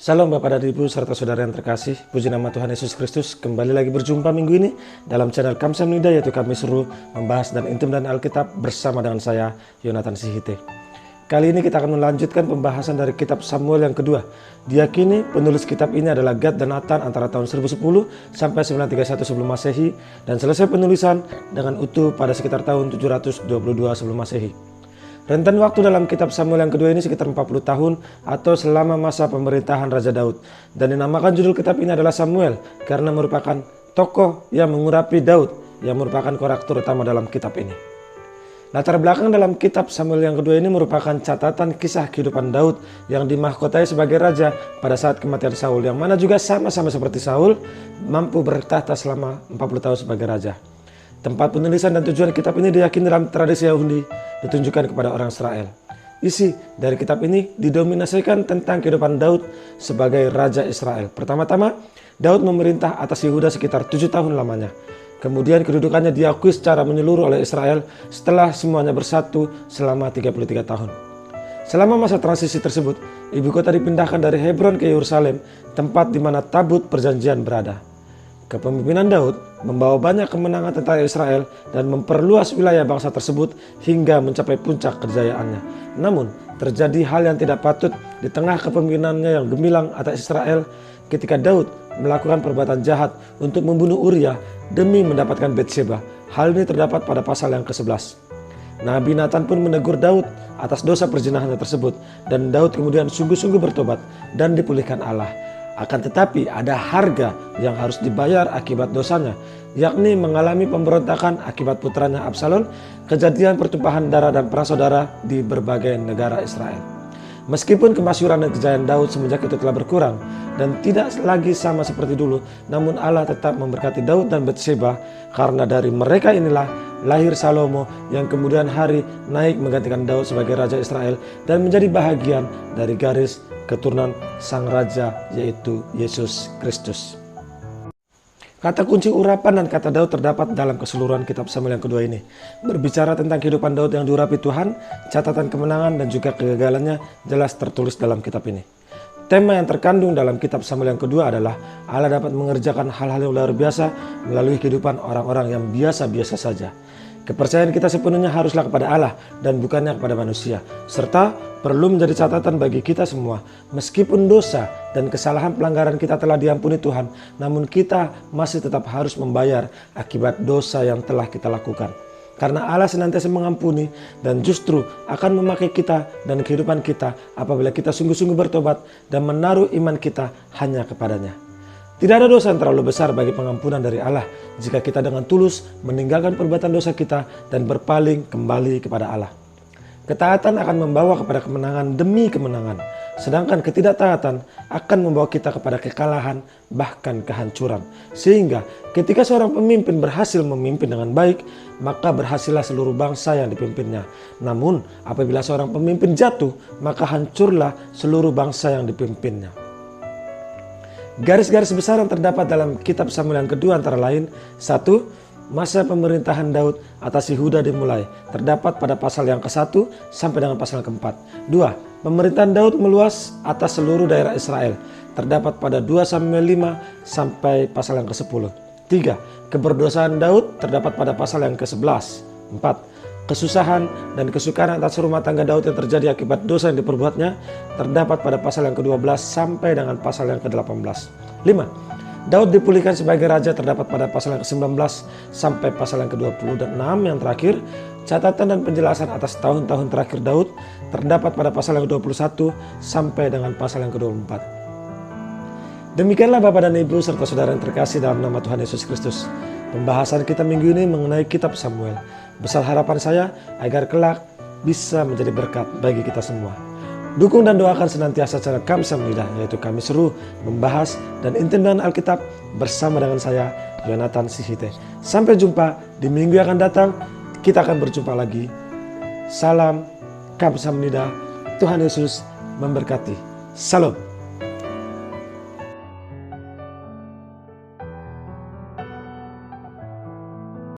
Salam Bapak dan Ibu serta saudara yang terkasih. Puji nama Tuhan Yesus Kristus. Kembali lagi berjumpa minggu ini dalam channel Kamsam Nida, yaitu kami seru membahas dan intim dan Alkitab bersama dengan saya, Yonatan Sihite. Kali ini kita akan melanjutkan pembahasan dari kitab Samuel yang kedua. Diyakini penulis kitab ini adalah Gad dan Nathan antara tahun 1010 sampai 931 sebelum Masehi, dan selesai penulisan dengan utuh pada sekitar tahun 722 sebelum Masehi. Rentan waktu dalam kitab Samuel yang kedua ini sekitar 40 tahun atau selama masa pemerintahan Raja Daud. Dan dinamakan judul kitab ini adalah Samuel karena merupakan tokoh yang mengurapi Daud yang merupakan karakter utama dalam kitab ini. Latar belakang dalam kitab Samuel yang kedua ini merupakan catatan kisah kehidupan Daud yang dimahkotai sebagai raja pada saat kematian Saul, yang mana juga sama-sama seperti Saul mampu bertahta selama 40 tahun sebagai raja. Tempat penulisan dan tujuan kitab ini diyakini dalam tradisi Yahudi ditunjukkan kepada orang Israel. Isi dari kitab ini didominasikan tentang kehidupan Daud sebagai Raja Israel. Pertama-tama, Daud memerintah atas Yehuda sekitar 7 tahun lamanya. Kemudian kedudukannya diakui secara menyeluruh oleh Israel setelah semuanya bersatu selama 33 tahun. Selama masa transisi tersebut, ibu kota dipindahkan dari Hebron ke Yerusalem, tempat di mana tabut perjanjian berada. Kepemimpinan Daud membawa banyak kemenangan tentara Israel dan memperluas wilayah bangsa tersebut hingga mencapai puncak kejayaannya. Namun, terjadi hal yang tidak patut di tengah kepemimpinannya yang gemilang atas Israel ketika Daud melakukan perbuatan jahat untuk membunuh Uria demi mendapatkan Betsheba. Hal ini terdapat pada pasal yang ke-11. Nabi Nathan pun menegur Daud atas dosa perzinahannya tersebut, dan Daud kemudian sungguh-sungguh bertobat dan dipulihkan Allah. Akan tetapi ada harga yang harus dibayar akibat dosanya, yakni mengalami pemberontakan akibat putranya Absalom, kejadian pertumpahan darah dan perang saudara di berbagai negara Israel. Meskipun kemasyhuran dan kejayaan Daud semenjak itu telah berkurang dan tidak lagi sama seperti dulu, namun Allah tetap memberkati Daud dan Betsheba, karena dari mereka inilah lahir Salomo yang kemudian hari naik menggantikan Daud sebagai Raja Israel dan menjadi bahagian dari garis keturunan Sang Raja, yaitu Yesus Kristus. Kata kunci urapan dan kata Daud terdapat dalam keseluruhan kitab Samuel yang kedua ini. Berbicara tentang kehidupan Daud yang diurapi Tuhan, catatan kemenangan dan juga kegagalannya jelas tertulis dalam kitab ini. Tema yang terkandung dalam kitab Samuel yang kedua adalah Allah dapat mengerjakan hal-hal yang luar biasa melalui kehidupan orang-orang yang biasa-biasa saja. Kepercayaan kita sepenuhnya haruslah kepada Allah dan bukannya kepada manusia. Serta perlu menjadi catatan bagi kita semua, meskipun dosa dan kesalahan pelanggaran kita telah diampuni Tuhan, namun kita masih tetap harus membayar akibat dosa yang telah kita lakukan. Karena Allah senantiasa mengampuni dan justru akan memakai kita dan kehidupan kita apabila kita sungguh-sungguh bertobat dan menaruh iman kita hanya kepadanya. Tidak ada dosa yang terlalu besar bagi pengampunan dari Allah jika kita dengan tulus meninggalkan perbuatan dosa kita dan berpaling kembali kepada Allah. Ketaatan akan membawa kepada kemenangan demi kemenangan, sedangkan ketidaktaatan akan membawa kita kepada kekalahan, bahkan kehancuran. Sehingga ketika seorang pemimpin berhasil memimpin dengan baik, maka berhasillah seluruh bangsa yang dipimpinnya. Namun apabila seorang pemimpin jatuh, maka hancurlah seluruh bangsa yang dipimpinnya. Garis-garis besar yang terdapat dalam kitab Samuel yang kedua antara lain: 1. Masa pemerintahan Daud atas Yehuda dimulai, terdapat pada pasal yang ke-1 sampai dengan pasal yang ke-4. 2. Pemerintahan Daud meluas atas seluruh daerah Israel, terdapat pada 2 Samuel 5 sampai pasal yang ke-10. 3. Keberdosaan Daud terdapat pada pasal yang ke-11. 4. Kesusahan dan kesukaran atas rumah tangga Daud yang terjadi akibat dosa yang diperbuatnya terdapat pada pasal yang ke-12 sampai dengan pasal yang ke-18. 5. Daud dipulihkan sebagai raja terdapat pada pasal yang ke-19 sampai pasal yang ke-20. Dan 6 yang terakhir, catatan dan penjelasan atas tahun-tahun terakhir Daud terdapat pada pasal yang ke-21 sampai dengan pasal yang ke-24. Demikianlah Bapak dan Ibu serta saudara yang terkasih dalam nama Tuhan Yesus Kristus, pembahasan kita minggu ini mengenai kitab Samuel. Besar harapan saya agar kelak bisa menjadi berkat bagi kita semua. Dukung dan doakan senantiasa channel Kamsam Nida, yaitu kami seru membahas dan intim dengan Alkitab bersama dengan saya, Yonatan Sihite. Sampai jumpa di minggu yang akan datang. Kita akan berjumpa lagi. Salam Kamsam Nida. Tuhan Yesus memberkati. Salam.